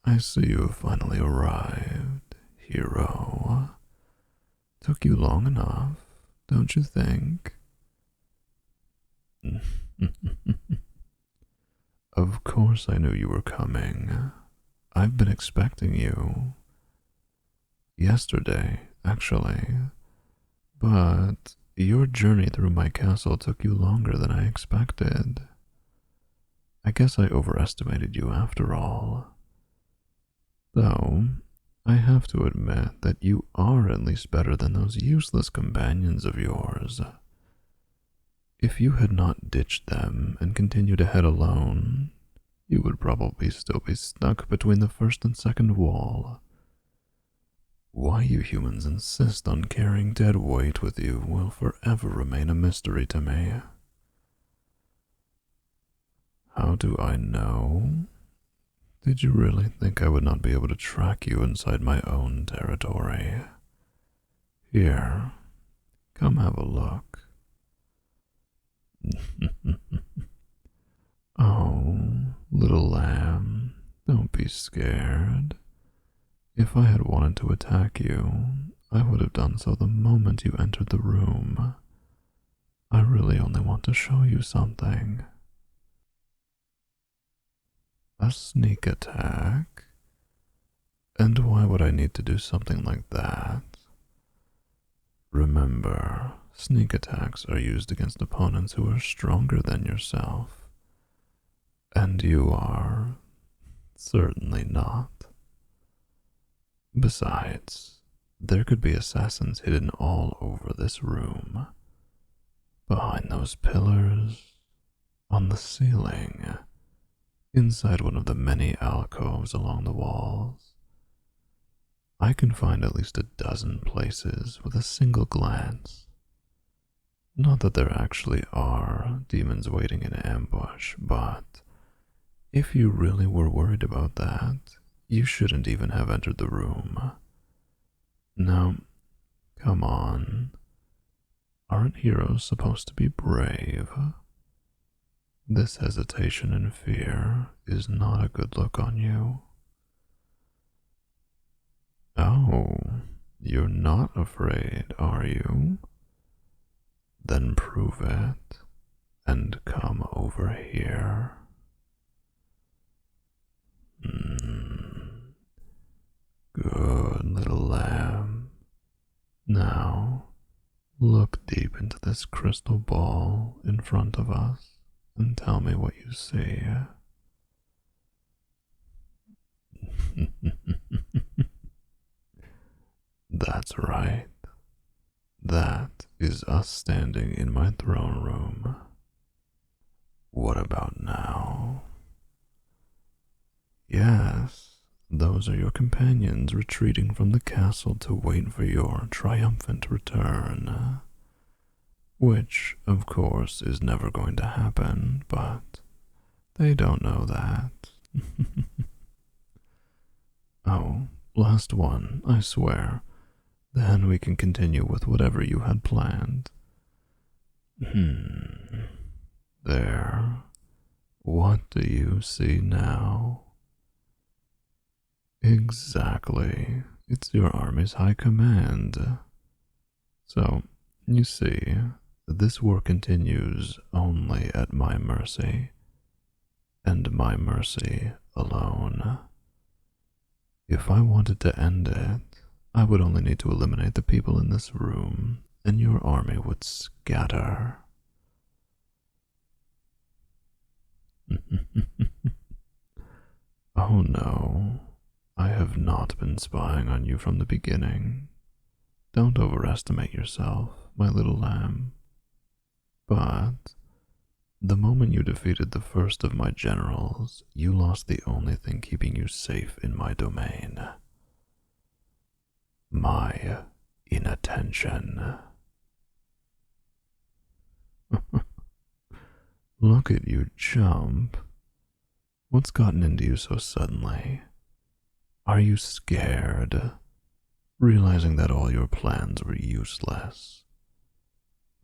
I see you have finally arrived, hero. Took you long enough, don't you think? Of course I knew you were coming. I've been expecting you. Yesterday, actually. But your journey through my castle took you longer than I expected. I guess I overestimated you after all. Though, I have to admit that you are at least better than those useless companions of yours. If you had not ditched them and continued ahead alone, you would probably still be stuck between the first and second wall. Why you humans insist on carrying dead weight with you will forever remain a mystery to me. How do I know? Did you really think I would not be able to track you inside my own territory? Here, come have a look. Oh, little lamb, don't be scared. If I had wanted to attack you, I would have done so the moment you entered the room. I really only want to show you something. A sneak attack? And why would I need to do something like that? Remember, sneak attacks are used against opponents who are stronger than yourself. And you are certainly not. Besides, there could be assassins hidden all over this room. Behind those pillars, on the ceiling, inside one of the many alcoves along the walls. I can find at least a dozen places with a single glance. Not that there actually are demons waiting in ambush, but if you really were worried about that, you shouldn't even have entered the room. Now, come on. Aren't heroes supposed to be brave? This hesitation and fear is not a good look on you. Oh, you're not afraid, are you? Then prove it, and come over here. Good little lamb. Now, look deep into this crystal ball in front of us and tell me what you see. That's right. That is us standing in my throne room. What about now? Yes, those are your companions retreating from the castle to wait for your triumphant return. Which, of course, is never going to happen, but they don't know that. Oh, last one, I swear. Then we can continue with whatever you had planned. There. What do you see now? Exactly. It's your army's high command. So, you see, this war continues only at my mercy, and my mercy alone. If I wanted to end it, I would only need to eliminate the people in this room, and your army would scatter. Oh no, I have not been spying on you from the beginning. Don't overestimate yourself, my little lamb. But the moment you defeated the first of my generals, you lost the only thing keeping you safe in my domain. My inattention. Look at you jump. What's gotten into you so suddenly? Are you scared, realizing that all your plans were useless?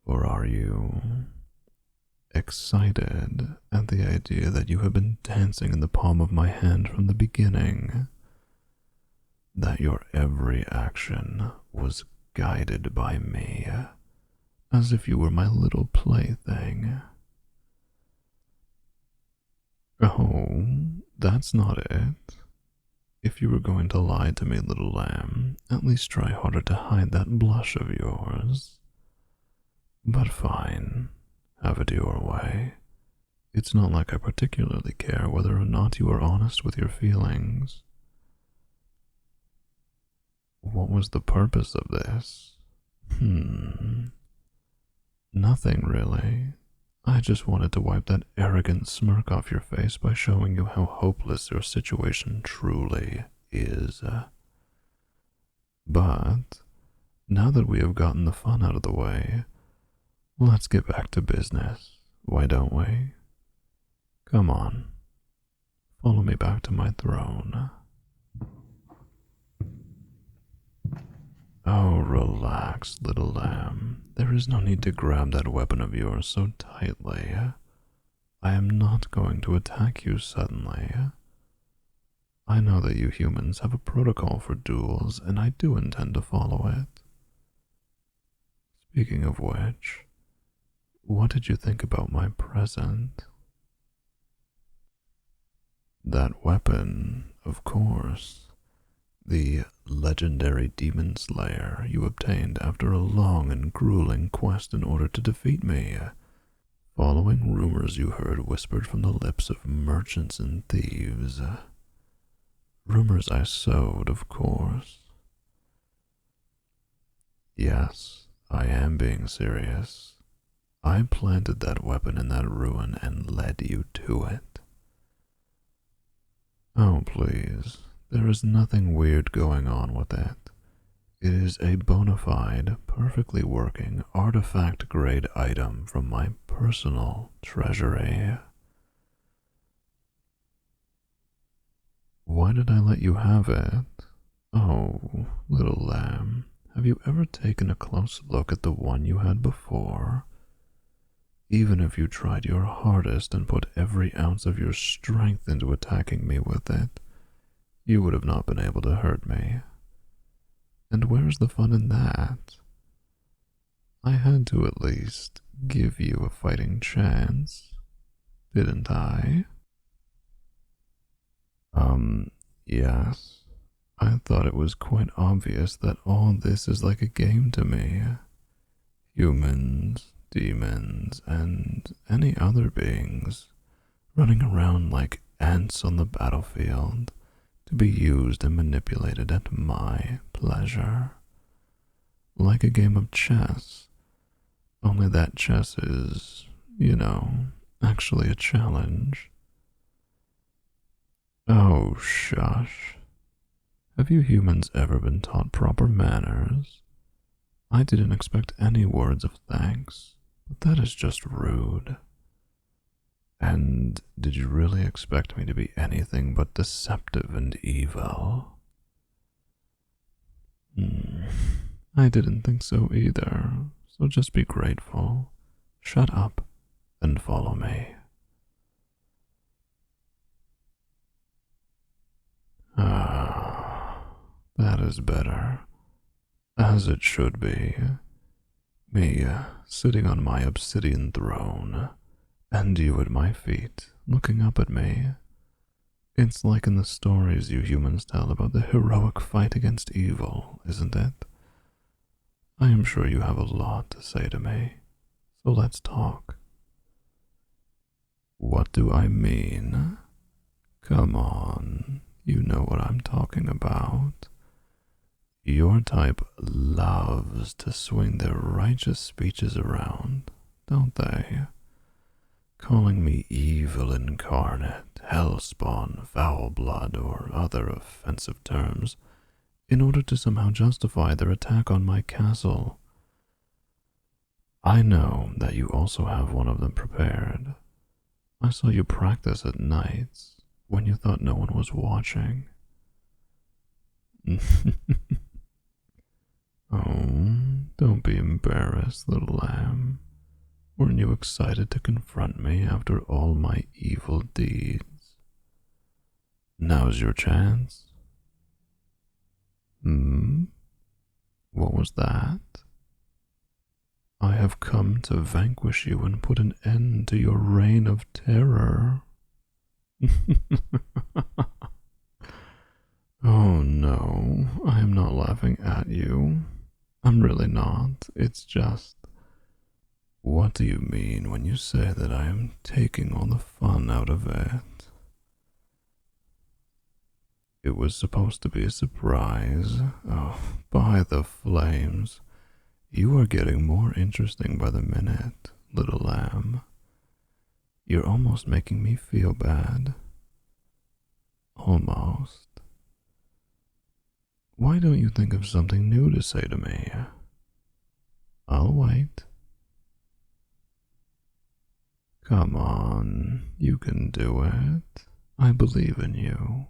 Or are you excited at the idea that you have been dancing in the palm of my hand from the beginning, that your every action was guided by me, as if you were my little plaything. Oh, that's not it. If you were going to lie to me, little lamb, at least try harder to hide that blush of yours. But fine, have it your way. It's not like I particularly care whether or not you are honest with your feelings. What was the purpose of this? Nothing really. I just wanted to wipe that arrogant smirk off your face by showing you how hopeless your situation truly is. But, now that we have gotten the fun out of the way, let's get back to business, why don't we? Come on, follow me back to my throne. Oh, relax, little lamb. There is no need to grab that weapon of yours so tightly. I am not going to attack you suddenly. I know that you humans have a protocol for duels, and I do intend to follow it. Speaking of which, what did you think about my present? That weapon, of course. The legendary demon slayer you obtained after a long and grueling quest in order to defeat me, following rumors you heard whispered from the lips of merchants and thieves. Rumors I sowed, of course. Yes, I am being serious. I planted that weapon in that ruin and led you to it. Oh, please. There is nothing weird going on with it. It is a bona fide, perfectly working, artifact-grade item from my personal treasury. Why did I let you have it? Oh, little lamb, have you ever taken a close look at the one you had before? Even if you tried your hardest and put every ounce of your strength into attacking me with it, you would have not been able to hurt me. And where's the fun in that? I had to at least give you a fighting chance, didn't I? Yes. I thought it was quite obvious that all this is like a game to me. Humans, demons, and any other beings running around like ants on the battlefield to be used and manipulated at my pleasure. Like a game of chess, only that chess is, actually a challenge. Oh, shush. Have you humans ever been taught proper manners? I didn't expect any words of thanks, but that is just rude. And did you really expect me to be anything but deceptive and evil? I didn't think so either, so just be grateful. Shut up and follow me. Ah, that is better. As it should be. Me sitting on my obsidian throne, and you at my feet, looking up at me. It's like in the stories you humans tell about the heroic fight against evil, isn't it? I am sure you have a lot to say to me, so let's talk. What do I mean? Come on, you know what I'm talking about. Your type loves to swing their righteous speeches around, don't they? Calling me evil incarnate, hellspawn, foul blood, or other offensive terms, in order to somehow justify their attack on my castle. I know that you also have one of them prepared. I saw you practice at nights, when you thought no one was watching. Oh, don't be embarrassed, little lamb. Weren't you excited to confront me after all my evil deeds? Now's your chance. Hmm? What was that? I have come to vanquish you and put an end to your reign of terror. Oh no, I am not laughing at you. I'm really not. It's just. What do you mean when you say that I am taking all the fun out of it? It was supposed to be a surprise. Oh, by the flames. You are getting more interesting by the minute, little lamb. You're almost making me feel bad. Almost. Why don't you think of something new to say to me? I'll wait. Come on, you can do it. I believe in you.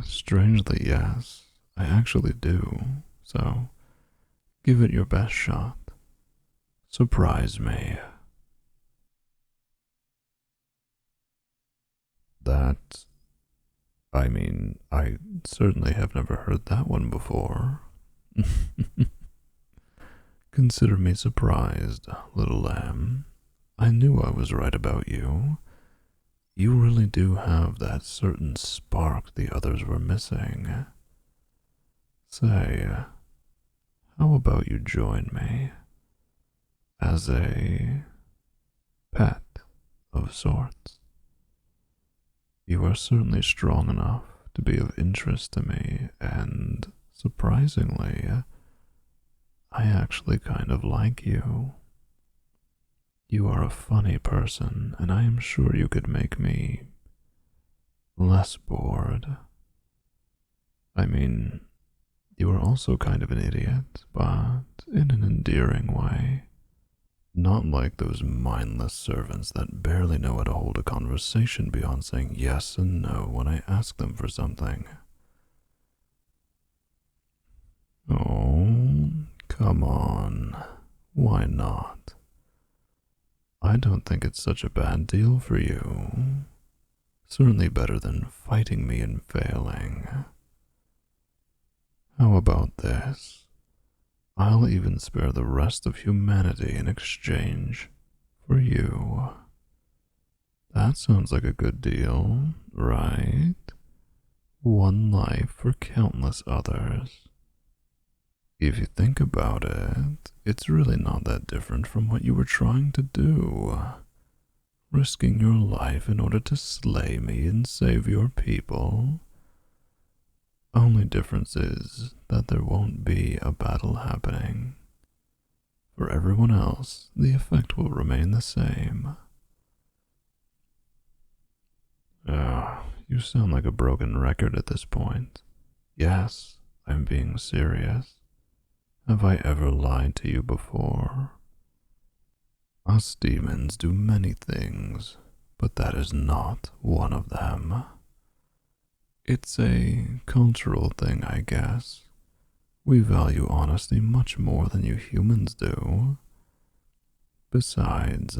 Strangely, yes, I actually do. So, give it your best shot. Surprise me. That, I certainly have never heard that one before. Consider me surprised, little lamb. I knew I was right about you. You really do have that certain spark the others were missing. Say, how about you join me as a pet of sorts? You are certainly strong enough to be of interest to me, and surprisingly, I actually kind of like you. You are a funny person, and I am sure you could make me less bored. I mean, you are also kind of an idiot, but in an endearing way. Not like those mindless servants that barely know how to hold a conversation beyond saying yes and no when I ask them for something. Oh, come on. Why not? I don't think it's such a bad deal for you. Certainly better than fighting me and failing. How about this? I'll even spare the rest of humanity in exchange for you. That sounds like a good deal, right? One life for countless others. If you think about it, it's really not that different from what you were trying to do. Risking your life in order to slay me and save your people. Only difference is that there won't be a battle happening. For everyone else, the effect will remain the same. You sound like a broken record at this point. Yes, I'm being serious. Have I ever lied to you before? Us demons do many things, but that is not one of them. It's a cultural thing, I guess. We value honesty much more than you humans do. Besides,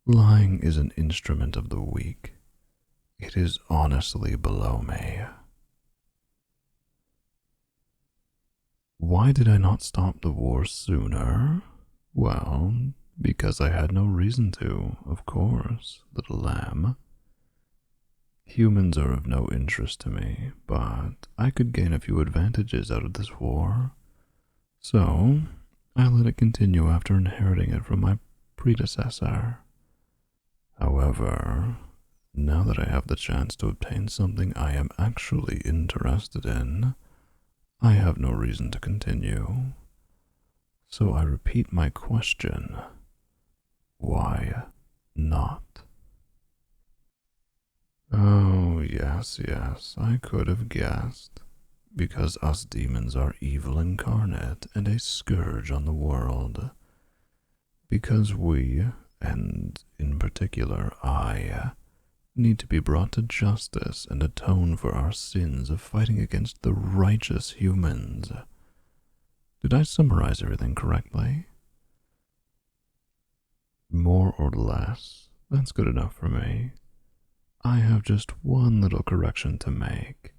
lying is an instrument of the weak. It is honestly below me. Why did I not stop the war sooner? Well, because I had no reason to, of course, little lamb. Humans are of no interest to me, but I could gain a few advantages out of this war. So, I let it continue after inheriting it from my predecessor. However, now that I have the chance to obtain something I am actually interested in, I have no reason to continue. So I repeat my question. Why not? Oh, yes, I could have guessed. Because us demons are evil incarnate and a scourge on the world. Because we, and in particular I, need to be brought to justice and atone for our sins of fighting against the righteous humans. Did I summarize everything correctly? More or less. That's good enough for me. I have just one little correction to make.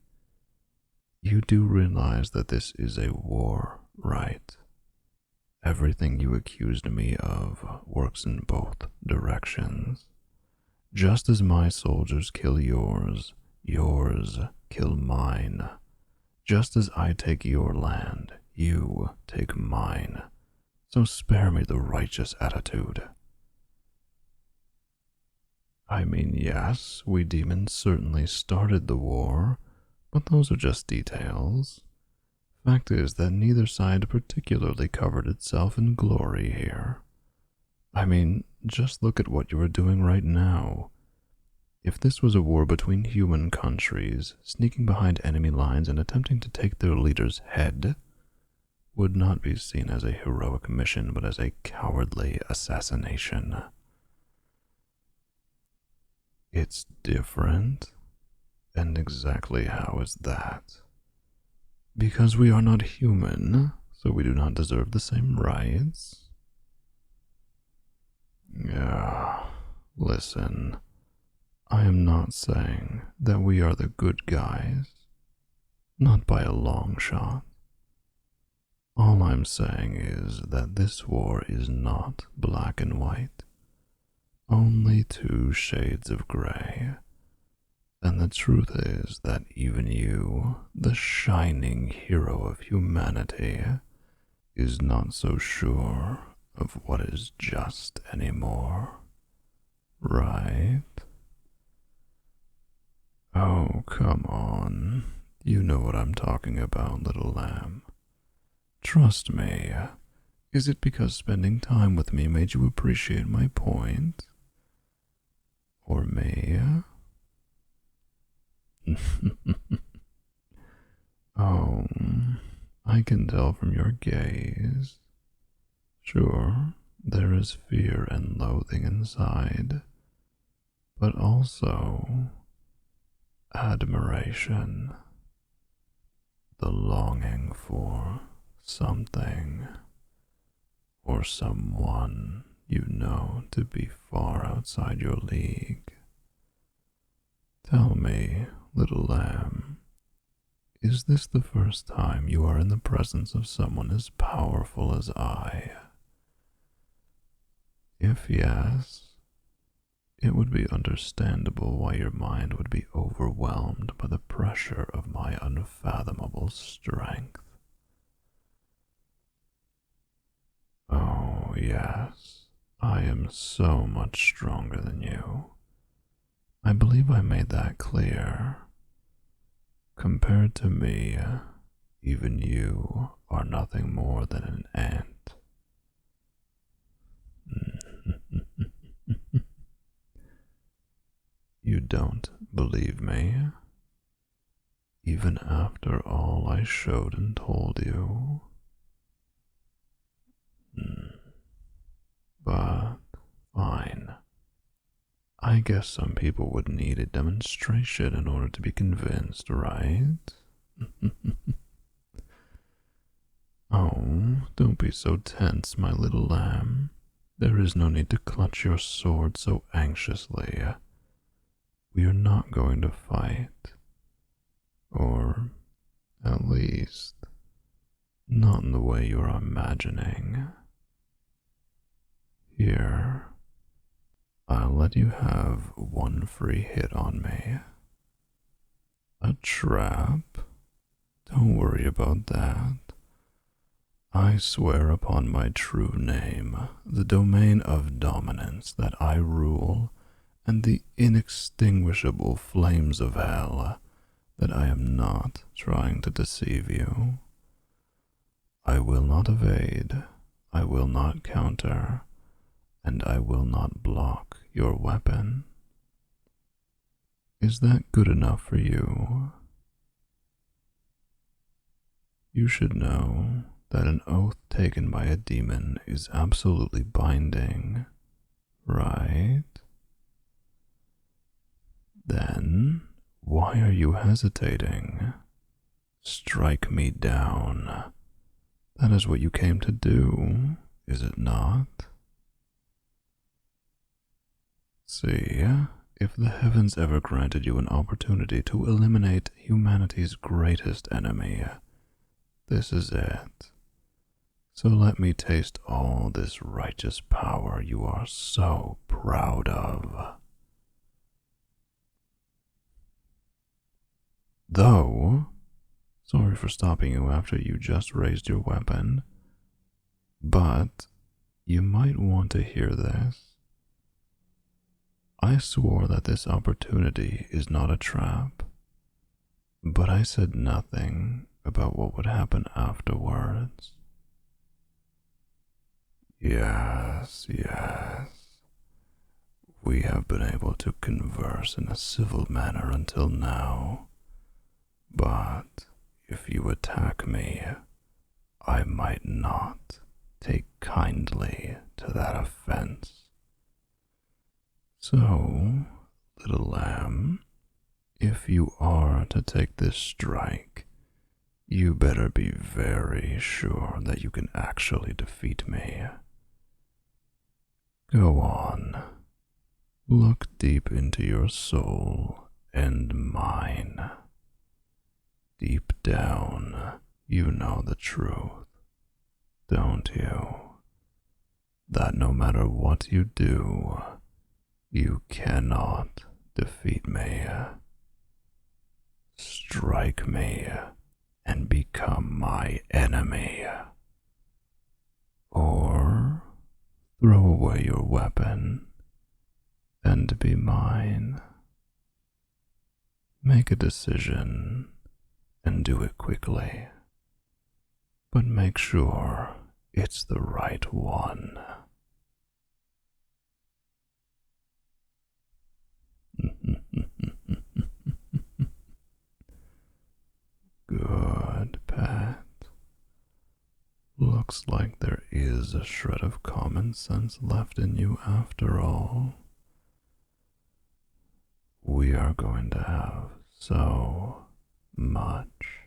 You do realize that this is a war, right? Everything you accused me of works in both directions. Just as my soldiers kill yours, yours kill mine. Just as I take your land, you take mine. So spare me the righteous attitude. I mean, yes, we demons certainly started the war, but those are just details. Fact is that neither side particularly covered itself in glory here. I mean, just look at what you are doing right now. If this was a war between human countries, sneaking behind enemy lines and attempting to take their leader's head would not be seen as a heroic mission, but as a cowardly assassination. It's different? And exactly how is that? Because we are not human, so we do not deserve the same rights? Yeah, listen, I am not saying that we are the good guys, not by a long shot. All I'm saying is that this war is not black and white, only two shades of gray. And the truth is that even you, the shining hero of humanity, is not so sure of what is just anymore, right? Oh, come on. You know what I'm talking about, little lamb. Trust me. Is it because spending time with me made you appreciate my point? Or me? Oh, I can tell from your gaze. Sure, there is fear and loathing inside, but also admiration, the longing for something or someone you know to be far outside your league. Tell me, little lamb, is this the first time you are in the presence of someone as powerful as I? If yes, it would be understandable why your mind would be overwhelmed by the pressure of my unfathomable strength. Oh, yes, I am so much stronger than you. I believe I made that clear. Compared to me, even you are nothing more than an ant. You don't believe me? Even after all I showed and told you? But fine. I guess some people would need a demonstration in order to be convinced, right? Oh, don't be so tense, my little lamb. There is no need to clutch your sword so anxiously. We are not going to fight. Or, at least, not in the way you are imagining. Here, I'll let you have one free hit on me. A trap? Don't worry about that. I swear upon my true name, the domain of dominance that I rule, and the inextinguishable flames of hell, that I am not trying to deceive you. I will not evade, I will not counter, and I will not block your weapon. Is that good enough for you? You should know that an oath taken by a demon is absolutely binding, right? Then, why are you hesitating? Strike me down. That is what you came to do, is it not? See, If the heavens ever granted you an opportunity to eliminate humanity's greatest enemy, this is it. So let me taste all this righteous power you are so proud of. Though, sorry for stopping you after you just raised your weapon, but you might want to hear this. I swore that this opportunity is not a trap, but I said nothing about what would happen afterwards. Yes, yes. We have been able to converse in a civil manner until now, but if you attack me, I might not take kindly to that offense. So, little lamb, if you are to take this strike, you better be very sure that you can actually defeat me. Go on. Look deep into your soul and mine. Deep down, you know the truth, don't you? That no matter what you do, you cannot defeat me. Strike me and become my enemy. Or throw away your weapon and be mine. Make a decision and do it quickly, but make sure it's the right one. Good, Pat. Looks like there is a shred of common sense left in you after all. We are going to have so much